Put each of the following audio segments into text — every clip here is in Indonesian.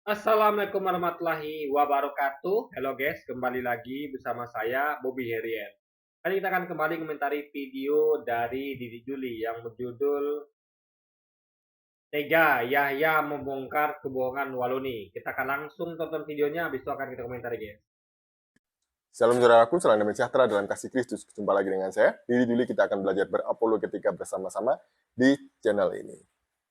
Assalamualaikum warahmatullahi wabarakatuh. Halo guys, kembali lagi bersama saya Bobby Herian. Kali kita akan kembali komentari video dari Didi Juli yang berjudul Tega Yahya membongkar kebohongan Waloni. Kita akan langsung tonton videonya, habis itu akan kita komentari guys. Shalom saudaraku, salam damai sejahtera dalam kasih Kristus. Jumpa lagi dengan saya. Didi Juli kita akan belajar berapologetika bersama-sama di channel ini.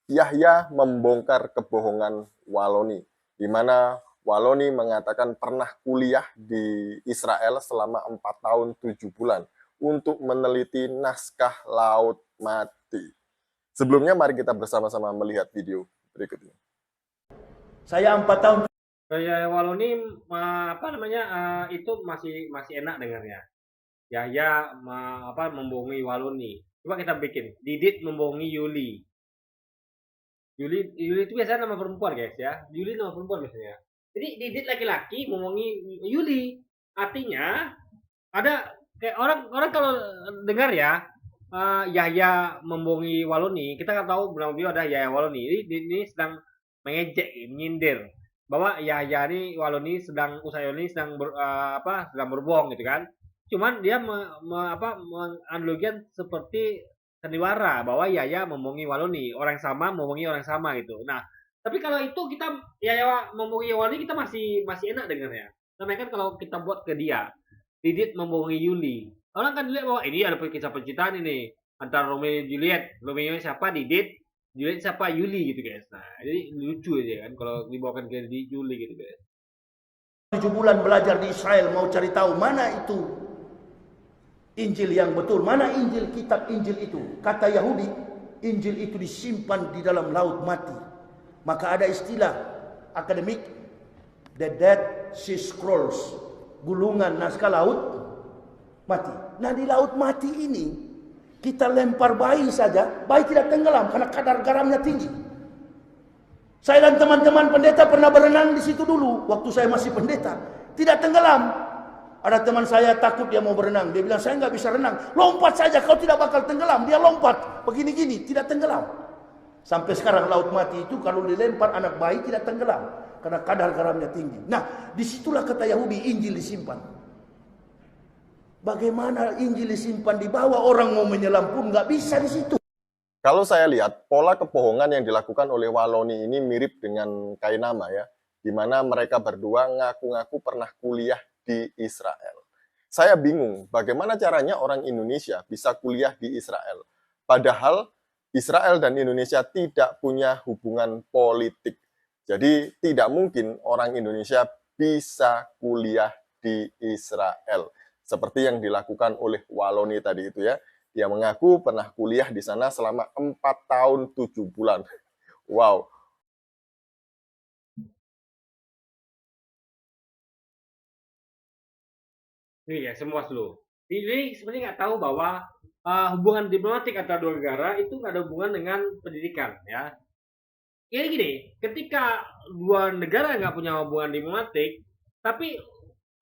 Yahya membongkar kebohongan Waloni, di mana Waloni mengatakan pernah kuliah di Israel selama 4 tahun 7 bulan untuk meneliti naskah Laut Mati. Sebelumnya mari kita bersama-sama melihat video berikut ini. Saya 4 tahun. Kayak Waloni itu masih enak dengarnya. Yahya membohongi Waloni. Coba kita bikin Didit membohongi Yuli. Yuli itu biasanya nama perempuan guys ya. Yuli nama perempuan biasanya. Jadi Didit laki-laki ngomongin Yuli. Artinya ada kayak orang kalau dengar ya Yahya membohongi Waloni, kita kan tahu belum dia ada Yahya Waloni. Ini sedang mengejek, menyindir bahwa Yahya ini Waloni sedang sedang berbohong gitu kan. Cuman dia menganalogikan seperti sandiwara bahwa Yahya membohongi Waloni, orang sama membohongi orang sama gitu. Nah, tapi kalau itu kita Yahya membohongi Waloni kita masih enak dengarnya. Tapi kan kalau kita buat ke dia, Didit membohongi Yuli. Orang kan dilihat bahwa ini ada kisah percintaan ini antara Romeo dan Juliet. Romeo siapa? Didit. Juliet siapa? Yuli gitu guys. Nah, jadi lucu aja kan kalau dibawakan ke Yuli gitu guys. 7 bulan belajar di Israel, mau cari tahu mana itu Injil yang betul, mana Injil, kitab Injil itu. Kata Yahudi, Injil itu disimpan di dalam laut mati. Maka ada istilah akademik, the Dead Sea Scrolls, gulungan naskah laut mati. Nah, di laut mati ini kita lempar bayi saja, bayi tidak tenggelam karena kadar garamnya tinggi. Saya dan teman-teman pendeta pernah berenang di situ dulu waktu saya masih pendeta, tidak tenggelam. Ada teman saya takut dia mau berenang, dia bilang saya nggak bisa renang, lompat saja kau tidak bakal tenggelam. Dia lompat begini-gini tidak tenggelam. Sampai sekarang laut mati itu kalau dilempar anak bayi tidak tenggelam karena kadar garamnya tinggi. Nah, disitulah kata Yahudi Injil disimpan. Bagaimana Injil disimpan di bawah, orang mau menyelam pun nggak bisa di situ. Kalau saya lihat, pola kebohongan yang dilakukan oleh Waloni ini mirip dengan Kainama ya, di mana mereka berdua ngaku-ngaku pernah kuliah di Israel. Saya bingung bagaimana caranya orang Indonesia bisa kuliah di Israel. Padahal Israel dan Indonesia tidak punya hubungan politik. Jadi tidak mungkin orang Indonesia bisa kuliah di Israel. Seperti yang dilakukan oleh Waloni tadi itu ya. Dia mengaku pernah kuliah di sana selama 4 tahun 7 bulan. Wow. Ini ya semua dulu. Ini sebenarnya nggak tahu bahwa hubungan diplomatik antara dua negara itu nggak ada hubungan dengan pendidikan ya. Ini gini, ketika dua negara nggak punya hubungan diplomatik, tapi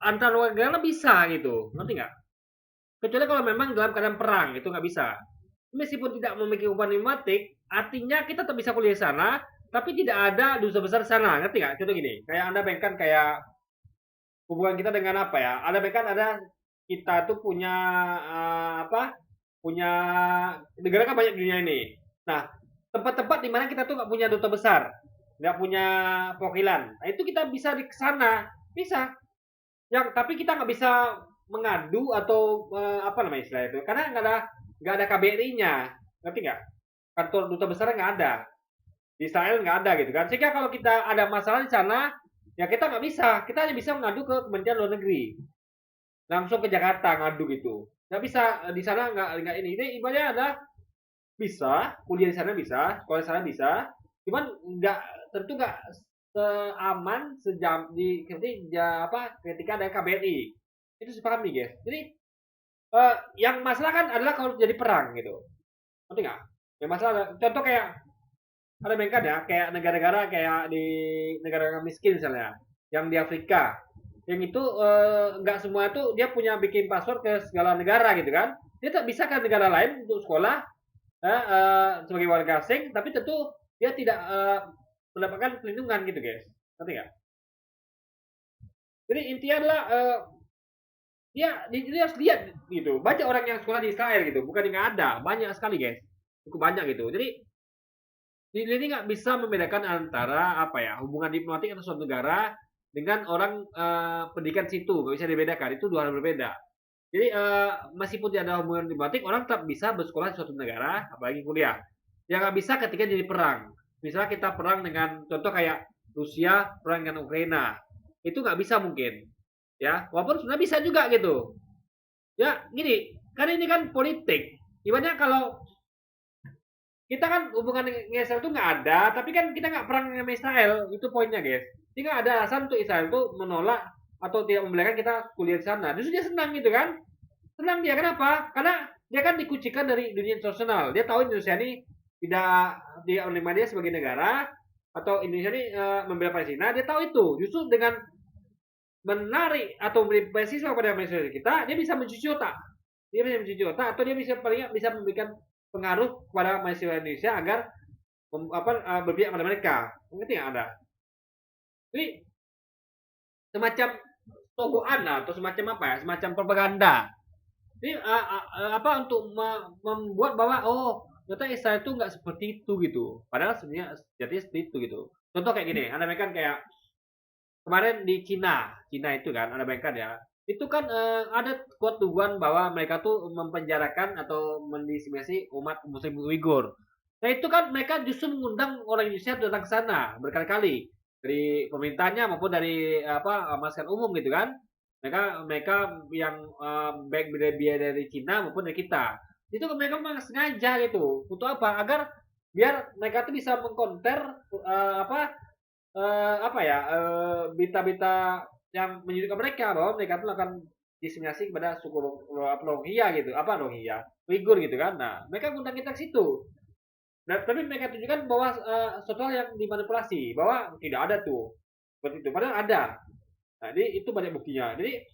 antar dua negara bisa gitu, ngerti nggak? Kecuali kalau memang dalam keadaan perang itu nggak bisa. Meskipun tidak memiliki hubungan diplomatik, artinya kita tetap bisa kuliah di sana, tapi tidak ada duta besar di sana, ngerti nggak? Contoh gini, kayak anda bayangkan kayak hubungan kita dengan apa ya? Anda bayangkan ada kita tuh punya punya negara kan banyak di dunia ini. Nah, tempat-tempat di mana kita tuh nggak punya duta besar, nggak punya perwakilan. Nah, itu kita bisa di sana, bisa. Yang tapi kita nggak bisa mengadu atau apa namanya istilah itu, karena nggak ada KBRI-nya, ngerti nggak? Kantor duta besar nggak ada. Di Israel nggak ada gitu kan. Sehingga kalau kita ada masalah di sana, ya kita nggak bisa. Kita hanya bisa mengadu ke Kementerian Luar Negeri. Langsung ke Jakarta ngadu gitu. Nggak bisa di sana nggak ini. Ini ibaratnya ada bisa kuliah di sana bisa, sekolah di sana bisa. Cuman nggak tentu nggak seaman sejam ketika ada KBRI. Itu sepaham nih guys. Jadi yang masalah kan adalah kalau jadi perang gitu. Ngerti nggak? Yang masalah contoh kayak ada mereka ya kayak negara-negara kayak di negara miskin misalnya yang di Afrika yang itu nggak semua itu dia punya bikin password ke segala negara gitu kan, dia tak bisa ke negara lain untuk sekolah sebagai warga asing, tapi tentu dia tidak mendapatkan perlindungan gitu guys. Ngerti nggak? Jadi intinya adalah dia harus lihat gitu. Banyak orang yang sekolah di Israel gitu, bukan nggak ada, banyak sekali guys, cukup banyak gitu. Jadi ini nggak bisa membedakan antara apa ya hubungan diplomatik atau suatu negara dengan orang pendidikan situ, nggak bisa dibedakan. Itu dua hal berbeda. Jadi meskipun tidak ada hubungan diplomatik, orang tetap bisa bersekolah di suatu negara, apalagi kuliah. Yang nggak bisa ketika jadi perang. Misalnya kita perang dengan contoh kayak Rusia perang dengan Ukraina, itu nggak bisa mungkin, ya. Walaupun sebenarnya bisa juga gitu. Ya gini, kan ini kan politik. Ibaratnya kalau kita kan hubungan dengan Israel itu nggak ada, tapi kan kita nggak perang dengan Israel, itu poinnya guys. Jadi nggak ada alasan untuk Israel itu menolak atau tidak membolehkan kita kuliah di sana. Justru dia senang gitu kan? Senang dia kenapa? Karena dia kan dikucilkan dari dunia internasional. Dia tahu Indonesia ini tidak menerima dia sebagai negara atau Indonesia ini membela Palestina. Dia tahu itu. Justru dengan menarik atau memberi beasiswa kepada mahasiswa kita, dia bisa mencuci otak. Dia bisa mencuci otak atau dia bisa paling bisa memberikan pengaruh kepada mahasiswa Indonesia agar berpihak pada mereka. Ngerti nggak Anda? Jadi semacam togoan atau semacam apa ya? Semacam propaganda. Jadi untuk membuat bahwa ternyata Israel itu nggak seperti itu gitu. Padahal sebenarnya jadi seperti itu gitu. Contoh kayak gini, Anda bayangkan kayak kemarin di Cina itu kan, Anda bayangkan ya. Itu kan ada kuat tuduhan bahwa mereka tuh mempenjarakan atau mendiskriminasi umat Muslim Uighur. Nah itu kan mereka justru mengundang orang Indonesia datang ke sana berkali-kali dari pemerintahnya maupun dari masyarakat umum gitu kan. Mereka yang baik biaya dari Cina maupun dari kita. Itu mereka memang sengaja gitu. Untuk apa? Agar biar mereka tuh bisa mengkonter berita-berita yang menyudutkan mereka bahwa mereka itu akan diskriminasi kepada suku Rohingya gitu, Rohingya, Uighur gitu kan. Nah, mereka ngundang kita ke situ. Nah, tapi mereka tunjukkan bahwa suatu hal yang dimanipulasi, bahwa tidak ada tuh seperti itu. Padahal ada. Nah, jadi itu banyak buktinya. Jadi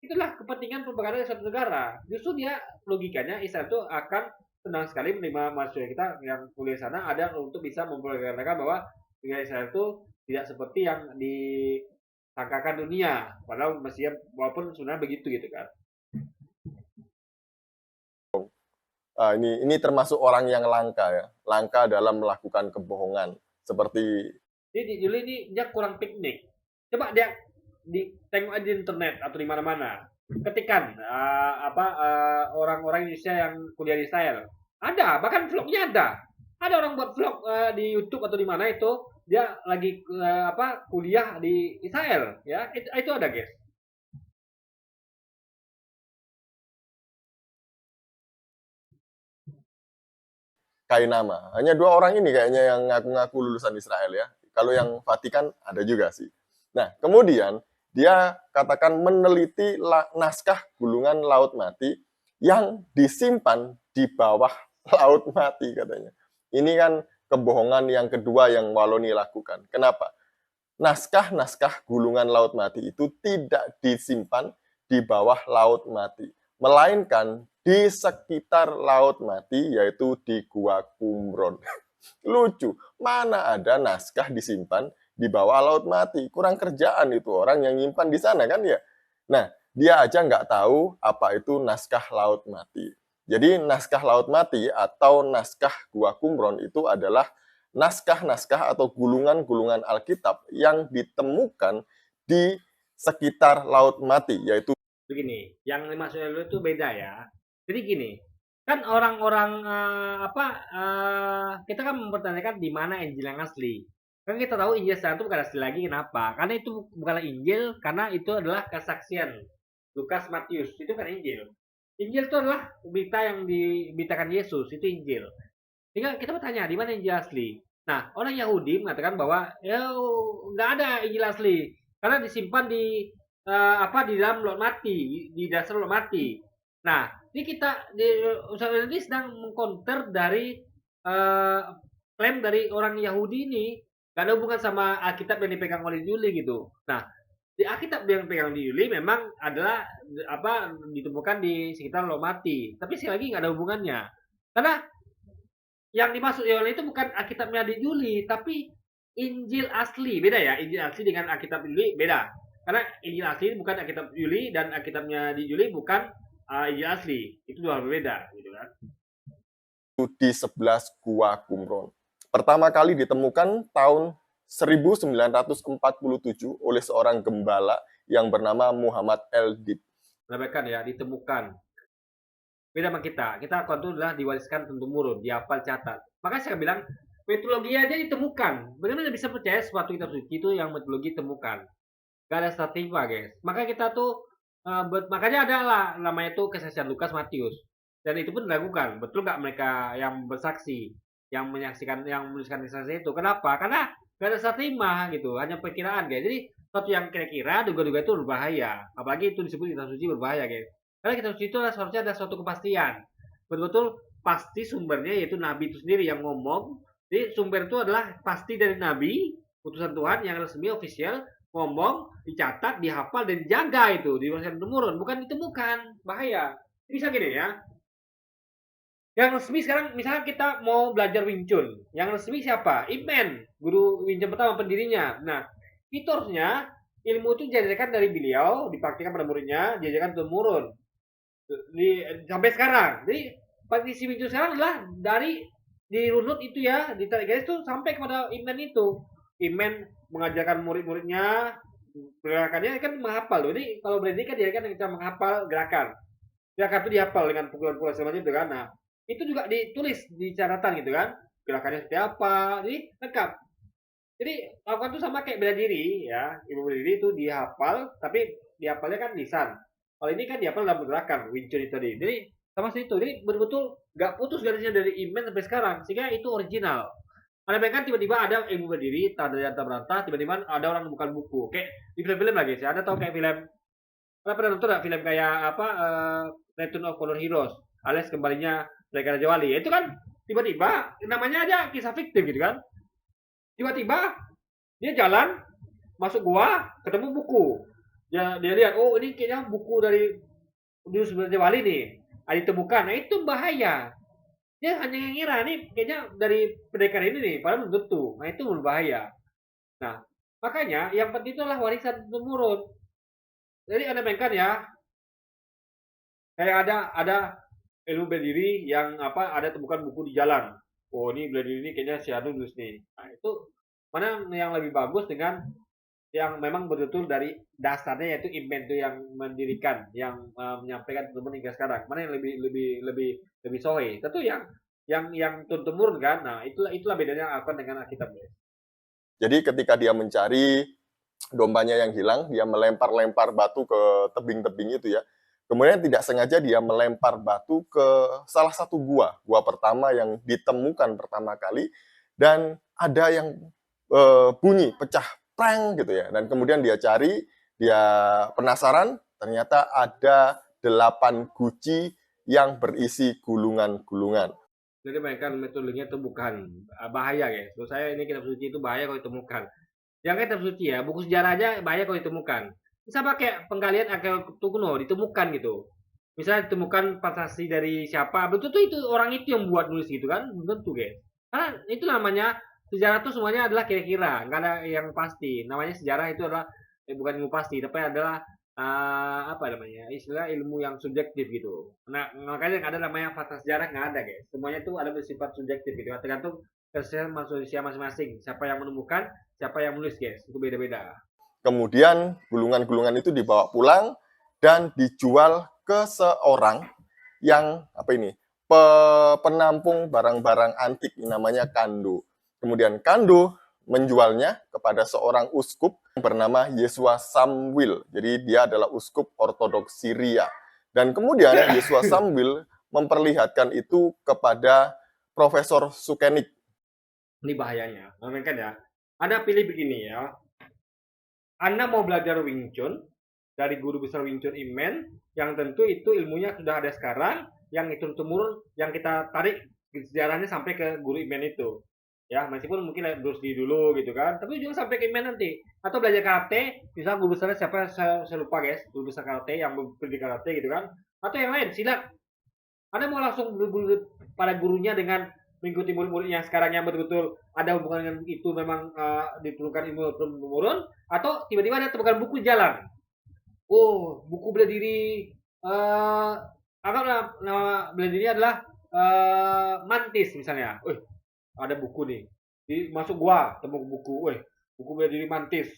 itulah kepentingan propaganda dari suatu negara. Justru dia logikanya Israel itu akan senang sekali menerima mahasiswa kita yang kuliah sana ada untuk bisa mempropagandakan bahwa negara Israel itu tidak seperti yang disangkakan dunia. Padahal mestinya walaupun sebenarnya begitu gitu kan. Ini termasuk orang yang langka ya, langka dalam melakukan kebohongan seperti. Jadi Juli ini dia kurang piknik. Coba dia tengok aja di internet atau di mana-mana. Ketikan orang-orang Indonesia yang kuliah di Israel. Ada, bahkan vlognya ada. Ada orang buat vlog di YouTube atau di mana itu dia lagi kuliah di Israel, ya. Itu ada, guys. Kainama. Hanya 2 orang ini kayaknya yang ngaku-ngaku lulusan Israel ya. Kalau yang Vatikan ada juga sih. Nah, kemudian dia katakan meneliti naskah gulungan Laut Mati yang disimpan di bawah Laut Mati katanya. Ini kan kebohongan yang kedua yang Waloni lakukan. Kenapa? Naskah-naskah gulungan Laut Mati itu tidak disimpan di bawah Laut Mati, melainkan di sekitar Laut Mati, yaitu di Gua Qumron. Lucu, mana ada naskah disimpan di bawah Laut Mati? Kurang kerjaan itu orang yang nyimpan di sana kan ya. Nah, dia aja nggak tahu apa itu naskah Laut Mati. Jadi naskah Laut Mati atau naskah Gua Qumron itu adalah naskah-naskah atau gulungan-gulungan Alkitab yang ditemukan di sekitar Laut Mati, yaitu begini, yang dimaksud dulu itu beda ya. Jadi gini, kan orang-orang kita kan mempertanyakan di mana Injil yang asli. Kan kita tahu Injil sekarang itu bukan asli lagi, kenapa? Karena itu bukanlah Injil, karena itu adalah kesaksian Lukas, Matius, itu kan Injil. Injil itu adalah berita yang diberitakan Yesus, itu Injil. Tinggal kita bertanya di mana Injil asli. Nah, orang Yahudi mengatakan bahwa nggak ada Injil asli karena disimpan di dalam Laut Mati, di dasar Laut Mati. Nah, ini usaha ini sedang mengcounter dari klaim dari orang Yahudi ini nggak ada hubungan sama Alkitab yang dipegang oleh Yuli gitu. Nah, di Alkitab yang dipegang di Yuli memang adalah ditemukan di sekitar Laut Mati, tapi sekali lagi nggak ada hubungannya. Karena yang dimaksud Yohanes itu bukan Alkitabnya di Yuli, tapi Injil asli beda ya. Injil asli dengan Alkitab Yuli beda. Karena Injil asli bukan Alkitab Yuli dan Alkitabnya di Yuli bukan Injil asli. Itu dua hal berbeda gitu kan. Di 11 Gua Qumran. Pertama kali ditemukan tahun 1947 oleh seorang gembala yang bernama Muhammad Eldib. Menambahkan ya, ditemukan. Beda sama kita. Kita Al-Quran itu adalah diwariskan turun-temurun, dihafal, catat. Makanya saya bilang, metodologi aja ditemukan. Bagaimana bisa percaya sesuatu kitab suci itu yang metodologi temukan? Gak ada strategi, guys. Makanya kita tuh, makanya ada lah namanya itu kesaksian Lukas, Matius. Dan itu pun dilakukan. Betul nggak mereka yang bersaksi, yang menyaksikan, yang menuliskan kesaksian itu? Kenapa? Karena gak ada strategi gitu. Hanya perkiraan, guys. Jadi, sesuatu yang kira-kira, duga-duga itu berbahaya. Apalagi itu disebut kitab suci berbahaya, guys. Karena kitab suci itu seharusnya ada suatu kepastian. Betul-betul pasti sumbernya yaitu Nabi itu sendiri yang ngomong. Jadi sumber itu adalah pasti dari Nabi, utusan Tuhan yang resmi, official, ngomong, dicatat, dihafal, dan dijaga itu. Diwariskan temurun, bukan ditemukan. Bahaya. Bisa gini ya. Yang resmi sekarang, misalnya kita mau belajar Wing Chun. Yang resmi siapa? Ip Man, guru Wing Chun pertama, pendirinya. Nah, itu harusnya ilmu itu diajarkan dari beliau, dipraktikkan pada muridnya, diajarkan temurun. Sampai sekarang. Jadi praktisi Wing Chun sekarang adalah dari dirunut itu ya, ditarik garis tuh sampai kepada Iman itu. Iman mengajarkan murid-muridnya gerakannya kan menghafal loh. Jadi kalau berani kan dia kan kita menghafal gerakan. Gerakan itu dihafal dengan pukulan-pukulan semacam itu kan. Nah, itu juga ditulis di catatan gitu kan. Gerakannya seperti apa. Jadi lengkap. Jadi lakukan itu sama kayak bela diri ya. Ilmu bela diri itu dihafal, tapi dihafalnya kan lisan. Kalau ini kan dihafal dalam gerakan Wing Chun itu tadi. Jadi sama seperti itu. Jadi betul-betul nggak putus garisnya dari Iman sampai sekarang. Sehingga itu original. Ada kan tiba-tiba ada ilmu bela diri, tak ada yang berantah, tiba-tiba ada orang bukan buku. Kayak di film-film lagi sih. Ada tau kayak film. Ada pernah nonton film kayak apa? Return of Color Heroes. Alias kembalinya mereka Raja Wali. Itu kan tiba-tiba namanya aja kisah fiktif gitu kan. Tiba-tiba dia jalan masuk gua ketemu buku. Dia lihat, oh ini kayaknya buku dari Jurus Raja Wali nih. Ditemukan. Nah itu bahaya. Dia hanya ngira nih kayaknya dari pendekar ini nih, padahal belum tentu. Nah itu berbahaya. Nah makanya yang penting itu adalah warisan temurun. Jadi Anda mainkan ya, kayak ada ilmu bela diri yang apa ada temukan buku di jalan. Oh ini bela diri ini kayaknya si Anu nulis nih. Nah itu mana yang lebih bagus dengan yang memang betul-betul dari dasarnya yaitu Iman itu yang mendirikan, yang menyampaikan teman hingga sekarang. Mana yang lebih sohe? Tentu yang turun temurun kan. Nah itulah bedanya Al-Quran dengan Alkitab. Jadi ketika dia mencari dombanya yang hilang, dia melempar-lempar batu ke tebing-tebing itu ya. Kemudian tidak sengaja dia melempar batu ke salah satu gua pertama yang ditemukan pertama kali, dan ada yang bunyi pecah prang gitu ya. Dan kemudian dia cari, dia penasaran, ternyata ada 8 guci yang berisi gulungan-gulungan. Jadi mainkan metodologinya itu bukan bahaya guys. Menurut saya ini kitab suci itu bahaya kalau ditemukan. Yang kitab suci ya, buku sejarah aja bahaya kalau ditemukan. Bisa pakai penggalian arkeologi kuno ditemukan gitu. Misalnya ditemukan prasasti dari siapa, belum tentu itu orang itu yang buat nulis gitu kan, belum tentu guys. Karena itu namanya sejarah itu semuanya adalah kira-kira, nggak ada yang pasti. Namanya sejarah itu adalah bukan ilmu pasti, tapi adalah apa namanya istilah ilmu yang subjektif gitu. Nah makanya yang ada namanya fakta sejarah nggak ada guys. Semuanya itu ada bersifat subjektif gitu. Tergantung kesehatan manusia masing-masing. Siapa yang menemukan, siapa yang menulis guys. Itu beda-beda. Kemudian gulungan-gulungan itu dibawa pulang dan dijual ke seorang yang penampung barang-barang antik namanya Kando. Kemudian Kando menjualnya kepada seorang uskup yang bernama Yesua Samuel. Jadi dia adalah uskup ortodoks Syria. Dan kemudian Yesua Samuel memperlihatkan itu kepada Profesor Sukenik. Ini bahayanya. Kan ya. Anda pilih begini ya. Anda mau belajar Wing Chun dari guru besar Wing Chun Iman, yang tentu itu ilmunya sudah ada sekarang, yang itu temurun, yang kita tarik sejarahnya sampai ke guru Iman itu. Ya, meskipun mungkin Bruce Lee dulu gitu kan, tapi juga sampai ke Iman nanti. Atau belajar karate, misalnya guru besarnya siapa saya lupa guys, guru besar karate yang berdiri karate gitu kan. Atau yang lain, silat. Anda mau langsung pada gurunya dengan mengikuti murid-murid yang sekarang yang betul-betul ada hubungan dengan itu memang diturunkan ilmu turun-temurun, atau tiba-tiba ada temukan buku jalan. Oh, buku bela diri anggaplah nama bela diri adalah Mantis misalnya. Ada buku nih. Masuk gua, temu buku. Buku bela diri Mantis.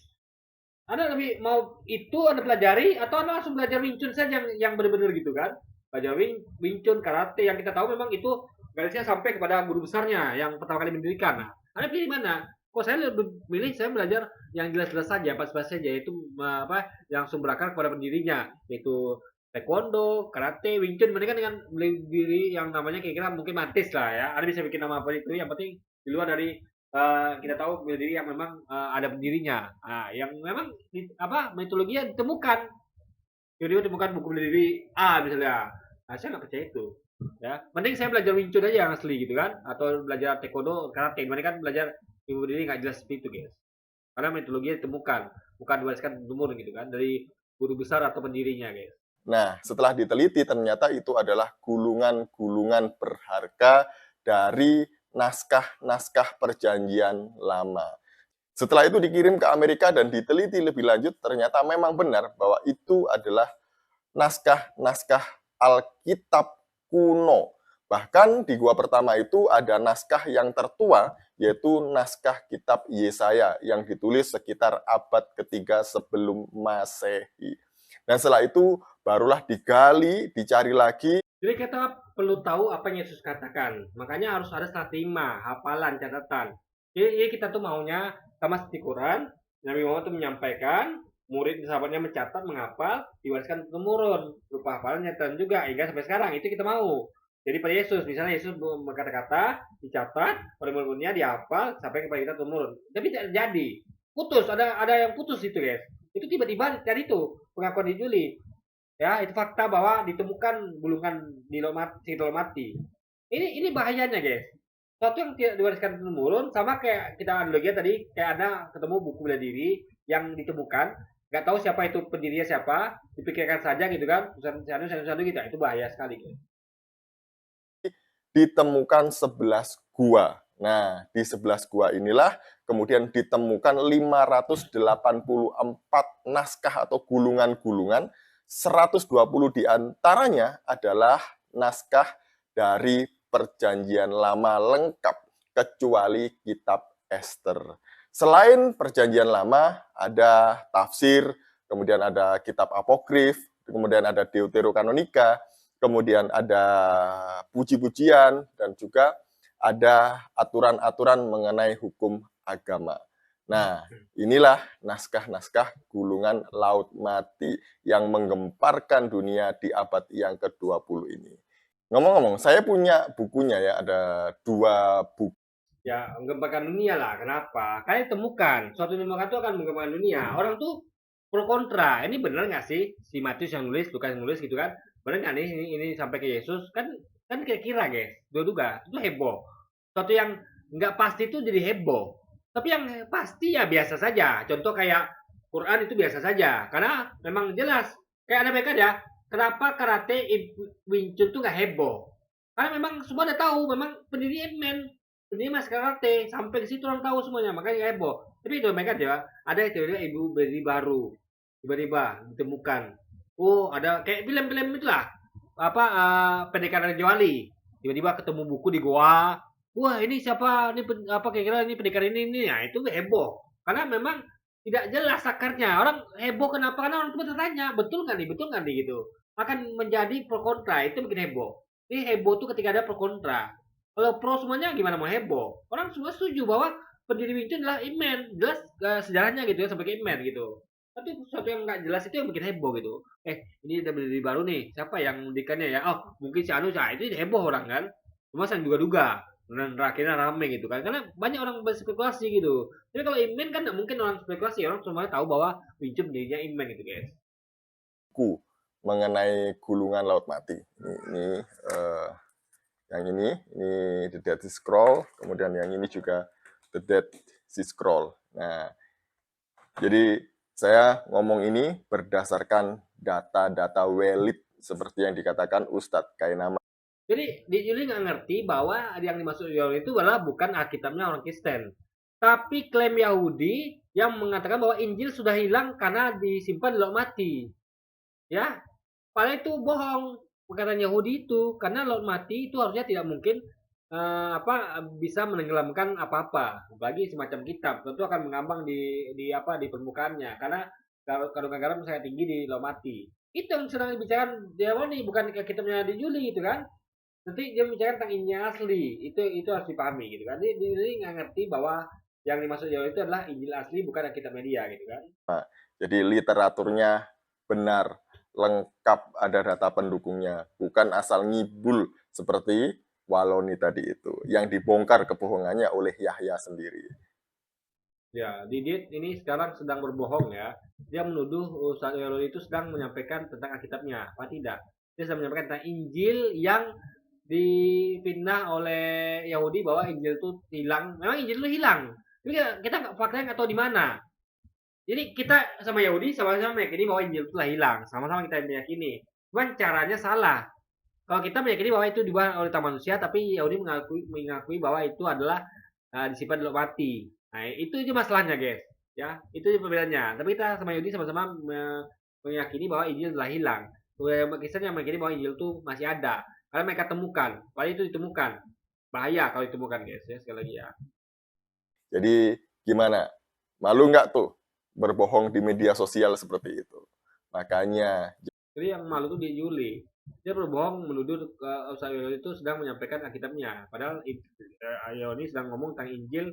Anda lebih mau itu Anda pelajari atau Anda langsung belajar Wing Chun saja yang benar-benar gitu kan? Belajar Wing Chun, karate yang kita tahu memang itu garisnya sampai kepada guru besarnya yang pertama kali mendirikan. Nah, Anda pilih mana? Kok saya lebih milih saya belajar yang jelas-jelas saja, pas-pas saja, yaitu yang sumber akar kepada pendirinya, yaitu taekwondo, karate, Wing Chun, mendingan dengan beli diri yang namanya kira-kira mungkin Mantis lah ya. Anda bisa bikin nama apa itu, yang penting di luar dari kita tahu bela diri yang memang ada pendirinya, yang memang mitologinya ditemukan. Tiba-tiba ditemukan buku bela diri A misalnya. Nah, saya nggak percaya itu. Ya, mending saya belajar Wing Chun aja yang asli gitu kan, atau belajar taekwondo, karate. Mending kan belajar ilmu bela diri nggak jelas seperti itu, guys. Karena mitologinya ditemukan, bukan diwariskan turun gitu kan dari guru besar atau pendirinya, guys. Nah, setelah diteliti ternyata itu adalah gulungan-gulungan berharga dari naskah-naskah perjanjian lama. Setelah itu dikirim ke Amerika dan diteliti lebih lanjut, ternyata memang benar bahwa itu adalah naskah-naskah Alkitab kuno. Bahkan di gua pertama itu ada naskah yang tertua, yaitu naskah kitab Yesaya yang ditulis sekitar abad ketiga sebelum Masehi. Dan setelah itu barulah digali, dicari lagi. Jadi kita perlu tahu apa yang Yesus katakan. Makanya harus ada stratima, hafalan, catatan. Jadi kita tuh maunya sama seperti Quran, Nabi Muhammad tuh menyampaikan, murid sahabatnya mencatat, menghafal, diwariskan temurun, berupa hafalan nyata juga hingga sampai sekarang. Itu kita mau. Jadi pada Yesus, misalnya Yesus berkata-kata, dicatat, pada murid-muridnya dihafal sampai kepada kita temurun. Tapi tidak jadi. Putus, ada yang putus itu, guys. Itu tiba-tiba dari itu pengakuan di Juli. Ya, itu fakta bahwa ditemukan gulungan di Sidol Mati. Ini bahayanya, guys. Sesuatu yang tidak diwariskan turun sama kayak kita analogi tadi, kayak Anda ketemu buku bela diri yang ditemukan, nggak tahu siapa itu pendirinya siapa, dipikirkan saja gitu kan, satu gitu. Itu bahaya sekali, guys. Ditemukan 11 gua. Nah, di 11 gua inilah kemudian ditemukan 584 naskah atau gulungan-gulungan. 120 diantaranya adalah naskah dari perjanjian lama lengkap, kecuali kitab Ester. Selain perjanjian lama, ada tafsir, kemudian ada kitab apokrif, kemudian ada Deuterokanonika, kemudian ada puji-pujian, dan juga ada aturan-aturan mengenai hukum agama. Nah, inilah naskah-naskah gulungan Laut Mati yang menggemparkan dunia di abad yang ke-20 ini. Ngomong-ngomong, saya punya bukunya ya, ada 2 buku. Ya, menggemparkan dunia lah. Kenapa? Kalian temukan, suatu ditemukan itu akan menggemparkan dunia. Orang tuh pro kontra. Ini benar nggak sih? Si Matius yang nulis, Lukas yang nulis gitu kan? Benar nggak nih ini sampai ke Yesus? Kan kira-kira, guys. Duga-duga. Itu heboh. Suatu yang nggak pasti itu jadi heboh. Tapi yang pasti ya biasa saja. Contoh kayak Quran itu biasa saja. Karena memang jelas. Kayak ada mereka ya. Kenapa karate Wing Chun itu nggak heboh? Karena memang semua udah tahu. Memang pendiri Emen. Pendiri mas karate. Sampai ke situ orang tahu semuanya. Makanya nggak heboh. Tapi itu mereka ya. Ada tiba-tiba ibu berdiri baru. Tiba-tiba ditemukan. Oh ada kayak film-film itulah. Pendekar Raja Wali. Tiba-tiba ketemu buku di goa. Wah ini siapa, ini kira-kira ini pendekar ini, nah itu heboh. Karena memang tidak jelas akarnya. Orang heboh kenapa? Karena orang tua bertanya, betul nggak nih gitu. Akan menjadi pro kontra, itu bikin heboh. Ini heboh tuh ketika ada pro kontra. Kalau pro semuanya gimana mau heboh? Orang semua setuju bahwa pendiri Wing Chun adalah Imen, jelas sejarahnya gitu ya sampai ke Imen gitu. Tapi sesuatu yang nggak jelas itu yang bikin heboh gitu. Ini udah berdiri baru nih, siapa yang mendirikannya ya? Oh mungkin si Anu, itu heboh orang kan. Cuma saya duga-duga. Dan akhirnya rame gitu kan, karena banyak orang berspekulasi gitu. Tapi kalau Imen kan nggak mungkin orang spekulasi, orang semuanya tahu bahwa Wing Chun dirinya Imen gitu, guys. Buku mengenai gulungan Laut Mati. Yang ini The Dead Sea Scroll, kemudian yang ini juga The Dead Sea Scroll. Nah, jadi saya ngomong ini berdasarkan data-data valid seperti yang dikatakan Ustadz Kainama. Jadi Yuli nggak ngerti bahwa yang dimaksud Yahudi itu adalah bukan Alkitabnya orang Kristen, tapi klaim Yahudi yang mengatakan bahwa Injil sudah hilang karena disimpan di laut mati. Ya, padahal itu bohong perkataan Yahudi itu, karena laut mati itu harusnya tidak mungkin bisa menenggelamkan apa-apa, apalagi semacam kitab tentu akan mengambang di permukaannya karena kandungan garam sangat tinggi di laut mati. Itu yang sedang dibicarakan dia nih, bukan kitabnya di Juli gitu kan. Nanti dia bicara tentang Injil asli, itu harus dipahami gitu kan. Dia nggak ngerti bahwa yang dimaksud Jawa itu adalah Injil asli, bukan kitab media gitu kan. Nah, jadi literaturnya benar, lengkap, ada data pendukungnya, bukan asal ngibul seperti Waloni tadi itu, yang dibongkar kebohongannya oleh Yahya sendiri. Ya, Didit ini sekarang sedang berbohong ya. Dia menuduh Ustaz Waloni itu sedang menyampaikan tentang Alkitabnya, apa tidak? Dia sedang menyampaikan tentang Injil yang dipindah oleh Yahudi bahwa Injil itu hilang. Memang Injil itu hilang. Tapi kita nggak faktanya nggak tahu di mana. Jadi kita sama Yahudi sama-sama meyakini bahwa Injil itu telah hilang. Sama-sama kita meyakini. Cuman caranya salah. Kalau kita meyakini bahwa itu dibuat oleh tangan manusia, tapi Yahudi mengakui bahwa itu adalah disimpan di laut mati. Nah, itu aja masalahnya, guys. Ya, itu aja perbedaannya. Tapi kita sama Yahudi sama-sama meyakini bahwa Injil telah hilang. Kristen yang meyakini bahwa Injil itu masih ada. Karena mereka temukan. Padahal itu ditemukan. Bahaya kalau ditemukan, guys. Ya, sekali lagi ya. Jadi gimana? Malu nggak tuh berbohong di media sosial seperti itu? Makanya. Jadi yang malu tuh di Juli. Dia berbohong menuduh Ustaz Yahudi itu sedang menyampaikan Alkitabnya. Padahal Yahudi sedang ngomong tentang Injil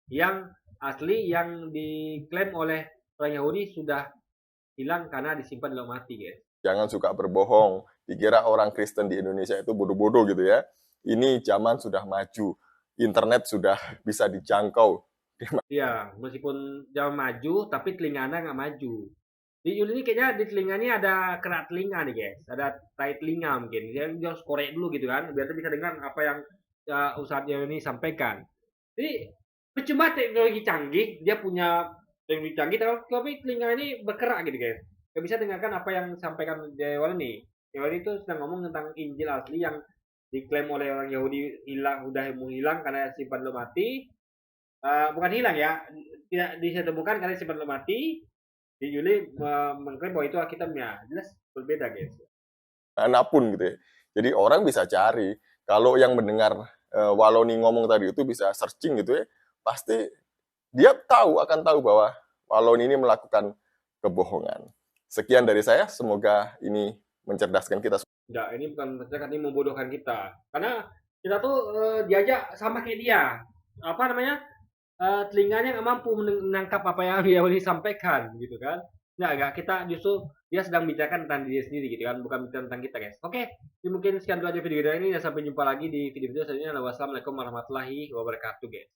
yang asli yang diklaim oleh orang Yahudi sudah hilang karena disimpan di laut mati, guys. Jangan suka berbohong. Dikira orang Kristen di Indonesia itu bodoh-bodoh gitu ya. Ini zaman sudah maju. Internet sudah bisa dijangkau. Iya, meskipun zaman maju, tapi telinga Anda nggak maju. Di Yuli ini kayaknya di telinganya ada kerak telinga nih, guys. Ada tai telinga mungkin. Dia harus korek dulu gitu kan, biar dia bisa dengar apa yang Ustadz Yuli sampaikan. Jadi percuma teknologi canggih, dia punya teknologi canggih, tapi telinga ini berkerak gitu, guys. Gak bisa dengarkan apa yang disampaikan Dewan ini. Dewan itu sedang ngomong tentang Injil asli yang diklaim oleh orang Yahudi udah hilang karena simpan lo mati. Bukan hilang ya, tidak bisa ditemukan karena simpan lo mati. Di Juli mengklaim bahwa itu Alkitabnya. Jelas berbeda, guys. Manapun gitu ya. Jadi orang bisa cari. Kalau yang mendengar Waloni ngomong tadi itu bisa searching gitu ya, pasti dia akan tahu bahwa Waloni ini melakukan kebohongan. Sekian dari saya, semoga ini mencerdaskan kita. Enggak, ini bukan mencerdaskan, ini membodohkan kita. Karena kita tuh diajak sama kayak dia. Apa namanya? Telinganya nggak mampu menangkap apa yang dia disampaikan gitu kan. Nggak, kita justru dia sedang bicarakan tentang diri sendiri gitu kan, bukan bicara tentang kita, guys. Oke, jadi mungkin sekian dulu aja video ini, dan sampai jumpa lagi di video-video selanjutnya. Wassalamualaikum warahmatullahi wabarakatuh, guys.